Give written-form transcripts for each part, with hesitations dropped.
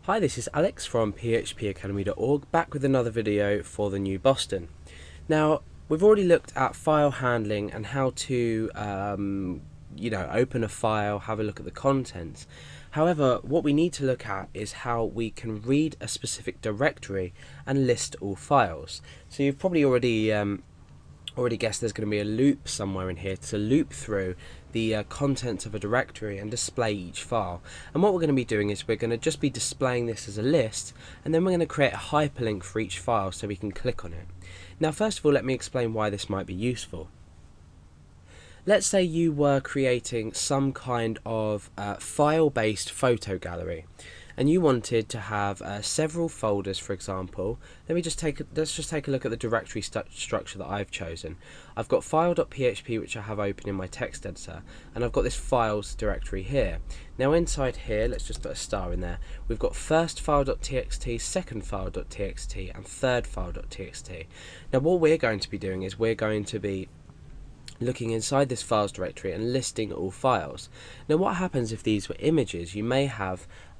Hi, this is Alex from phpacademy.org, back with another video for the new Boston. Now, we've already looked at file handling and how to, open a file, have a look at the contents. However, what we need to look at is how we can read a specific directory and list all files. So you've probably already guessed there's going to be a loop somewhere in here to loop through the contents of a directory and display each file. And what we're going to be doing is we're going to just be displaying this as a list, and then we're going to create a hyperlink for each file so we can click on it. Now, first of all, let me explain why this might be useful. Let's say you were creating some kind of file-based photo gallery, and you wanted to have several folders, for example. Let's just take a look at the directory structure that I've chosen. I've got file.php, which I have open in my text editor, and I've got this files directory here. Now inside here, let's just put a star in there. We've got first file.txt, second file.txt, and third file.txt. Now what we're going to be doing is we're going to be looking inside this files directory and listing all files. Now what happens if these were images? You may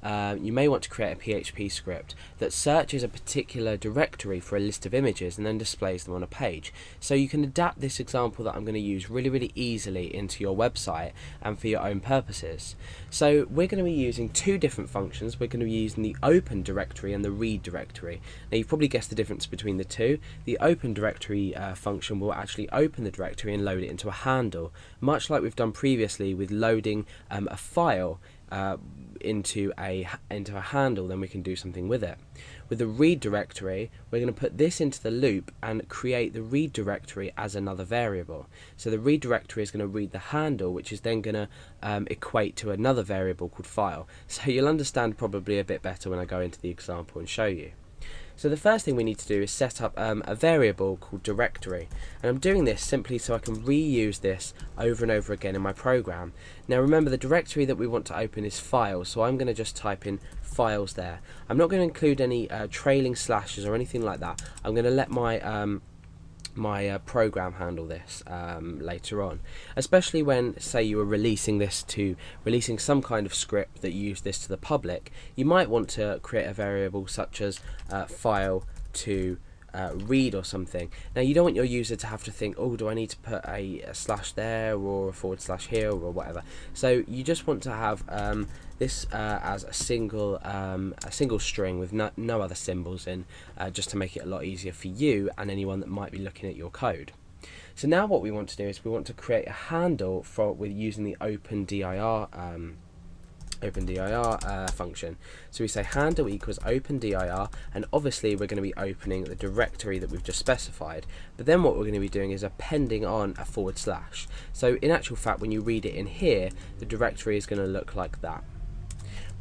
want to create a PHP script that searches a particular directory for a list of images and then displays them on a page. So you can adapt this example that I'm going to use really easily into your website and for your own purposes. So we're going to be using two different functions. We're going to be using the open directory and the read directory. Now you've probably guessed the difference between the two. The open directory function will actually open the directory and load it into a handle, much like we've done previously with loading a file into a handle. Then we can do something with it. With the read directory, we're going to put this into the loop and create the read directory as another variable. So the read directory is going to read the handle, which is then going to equate to another variable called file. So you'll understand probably a bit better when I go into the example and show you. So the first thing we need to do is set up a variable called directory, and I'm doing this simply so I can reuse this over and over again in my program. Now remember, the directory that we want to open is files, so I'm going to just type in files there. I'm not going to include any trailing slashes or anything like that. I'm going to let my program handle this later on, especially when, say, you were releasing some kind of script that used this to the public. You might want to create a variable such as file to read or something. Now you don't want your user to have to think, oh, do I need to put a slash there or a forward slash here or whatever. So you just want to have this as a single string with no other symbols in, just to make it a lot easier for you and anyone that might be looking at your code. So now what we want to do is we want to create a handle with using the opendir function. So we say handle equals opendir, and obviously we're going to be opening the directory that we've just specified, but then what we're going to be doing is appending on a forward slash. So in actual fact, when you read it in here, the directory is going to look like that,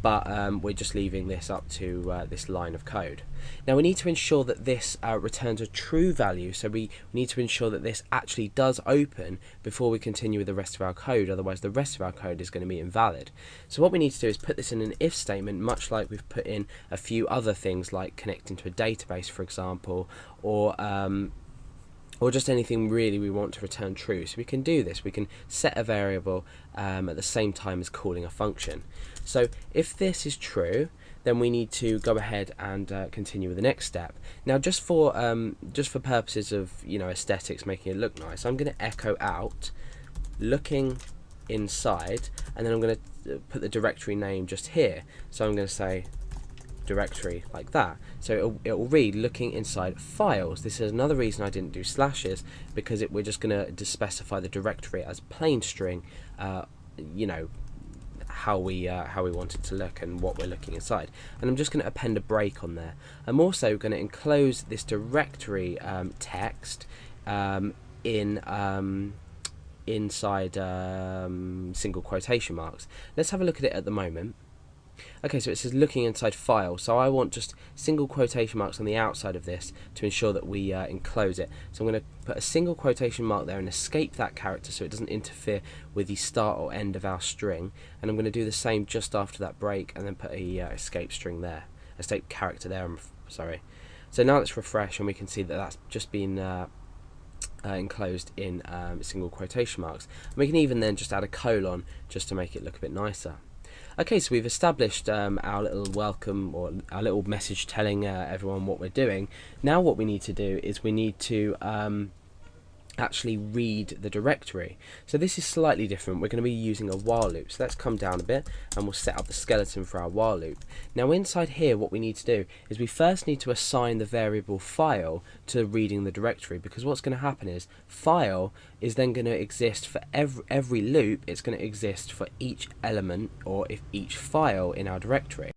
but we're just leaving this up to this line of code. Now we need to ensure that this returns a true value, so we need to ensure that this actually does open before we continue with the rest of our code, otherwise the rest of our code is going to be invalid. So what we need to do is put this in an if statement, much like we've put in a few other things like connecting to a database, for example, or just anything really we want to return true. So we can do this, we can set a variable at the same time as calling a function. So if this is true, then we need to go ahead and continue with the next step. Now just for purposes of aesthetics, making it look nice, I'm going to echo out looking inside, and then I'm going to put the directory name just here. So I'm going to say directory like that, so it will read looking inside files. This is another reason I didn't do slashes, because we're just going to specify the directory as plain string, how we want it to look and what we're looking inside. And I'm just going to append a break on there. I'm also going to enclose this directory text inside single quotation marks. Let's have a look at it at the moment. Okay, so it says looking inside file, so I want just single quotation marks on the outside of this to ensure that we enclose it. So I'm going to put a single quotation mark there and escape that character so it doesn't interfere with the start or end of our string, and I'm going to do the same just after that break and then put a escape character there, I'm sorry. So now let's refresh and we can see that that's just been enclosed in single quotation marks, and we can even then just add a colon just to make it look a bit nicer. Okay, so we've established our little welcome, or our little message telling everyone what we're doing. Now what we need to do is we need to actually read the directory. So this is slightly different. We're going to be using a while loop. So let's come down a bit and we'll set up the skeleton for our while loop. Now inside here what we need to do is we first need to assign the variable file to reading the directory, because what's going to happen is file is then going to exist for every loop. It's going to exist for each element, or if each file in our directory.